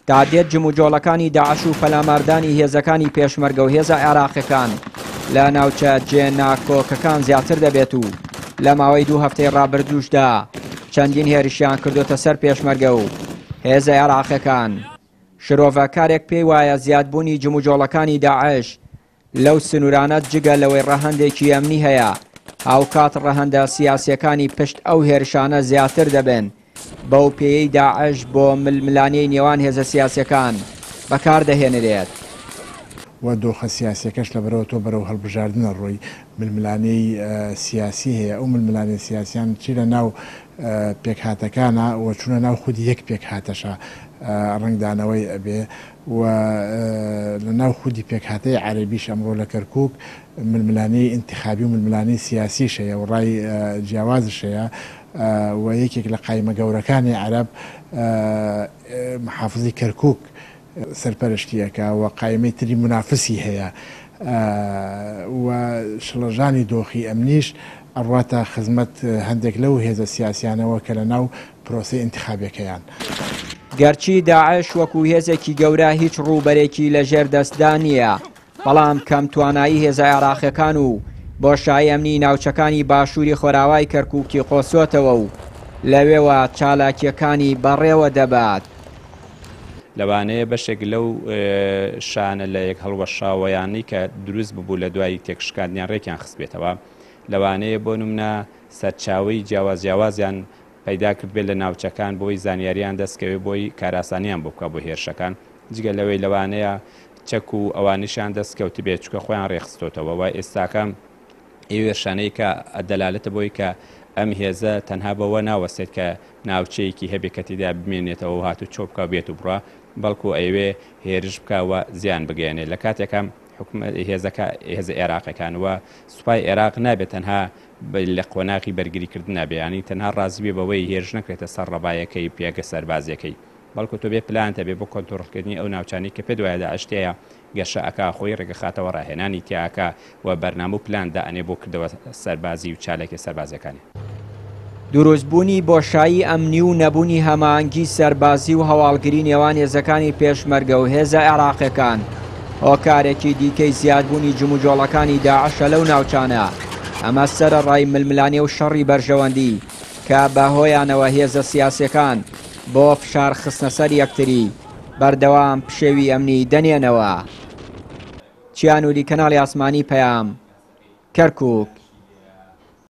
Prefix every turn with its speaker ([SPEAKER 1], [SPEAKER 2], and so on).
[SPEAKER 1] تعدێت جموجۆڵەکانی داعش و پەلاماردانی هێزەکانی پێشمەرگە و هێزە عێراقیەکان لە ناوچە جێناکۆکەکان زیاتر دەبێت و لە ماوەی 2 هەفتەی ڕابردووشدا چەندین هێرشیان کردوتە سەر پێشمەرگە و هێزە عێراقیەکان. شرۆڤەکارێک پێی وایە زیادبوونی جموجۆڵەکانی داعش لەو سنوورانە جگە لەوەی ڕەهەندێکی ئەمنی هەیە هاوکات ڕەهەندە سیاسیەکانی پشت ئەو هێرشانە زیاتر دەبن بەو پێیەی داعش بۆ ململانەی نێوان هێزە سیاسیەکان بەکاردەهێنرێت.
[SPEAKER 2] و دۆخە سیاسیەکەش لە بەرەوە تۆ بەرەو هەڵبژاردنە ڕۆی ململانەی سیاسی هەیە. ئەو ململانەی سیاسیان چی لە ناو پێکهاتەکانە و چوونە ناو خودی یەک پێکهاتەشە ڕنگدانەوەی ئەبێ و لە ناو خودی پێکهاتەی عەرەبیش ئەمڕۆ لە کەرکووک ململانەی ئینتیخابی و ململانەی سیاسیش هەیە و ڕای جیاوازش هەیە و یەکێک لە قایمە گەورەکانی عەرەب محافزی کەرکووک سەرپەرشتیەکە و قایمەی تری منافسی هەیە و شڵەژانی دۆخی ئەمنیش ئەڕواتە خزمەت هەندێک لەو هێزە سیاسیانەوە کە لە ناو پرۆسەی ئینتیخابیەکەیان.
[SPEAKER 1] گەرچی داعش وەکو هێزێکی گەورە هیچ ڕووبەرێکی لە ژێر دەستدا نییە، بەڵام کەم توانایی هێزە عێراقیەکان و بۆشایی ئەمنی ناوچەکانی باشووری خۆراوای کەرکووکی قۆسۆتەوە و لەوێوە چالاکیەکانی بەڕێوە دەبات.
[SPEAKER 3] لەوانەیە بەشێک لەو شانە لە یەک هەڵوەشاوەیانی کە دروست ببوو لە دوای تێکشکاندنیان ڕێکیان خستبێتەوە، لەوانەیە بۆ نمونە سەرچاوی جیاوازیان پەیدا کرد بێت لە ناوچەکان بۆی زانیاریان دەستکەوێت بۆی کاراسانیان بۆ بکە بۆ هێرشەکان. جگە لەوەی لەوانەیە چەک و ئەوانیشان دەستکەوت بێت چکە خۆیان ڕێخستۆتەوە و ئێستاکە ئێوێشانەی کە دەلالەتە بۆی کە ئەم هێزە تەنها بەوە ناوەستێت کە ناوچەیەکی هەبێ کە تێدا بمێنێتەوە و هاتو چۆ بکە بێت و بڕە، بەڵکو ئەوێ هێرش بکەوە زیان بگەێنێت. لە کاتێکە هێز عێراقیەکان وە سوپای عێراق نابێت تەنها لە قۆناغی بەرگریکردن نابێ، تەنها ڕازبێ بەوەی هێرش نەکرێتە سەر ڕەبایەکەی پێگە سەربازیەکەی، بەڵکو تۆ بێ پلانتە بێ بۆ کۆنتڕۆڵکردنی ئەو ناوچانی کە پێ دوایە داعشتەیە گەشە ئەکا خۆی ڕێگەخاتەوە ڕاهێنانی تیاکە و بەرنامە و پلاندا ئەنێ بۆ کردەوە سەربازی و چالێکی سەربازەکانی.
[SPEAKER 1] دروستبوونی بۆشایی ئەمنی و نەبوونی هەماهەنگی سەربازی و هەواڵگری نێوان هێزەکانی پێشمەرگە و هێزە عێراقیەکان هۆکارێکی دیکەی زیادبوونی جموجۆڵەکانی داعشە لەو ناوچانە. ئەمە سەرەڕای ململانێ و شەڕی بەرژەوەندی کە بەهۆیانەوە هێزە سیاسیەکان بۆ فشار خستنە سەر یەکتری بەردەوام پشێوی ئەمنی دەنێنەوە. چیانوری کەناڵی ئاسمانی پەیام، کەرکووک.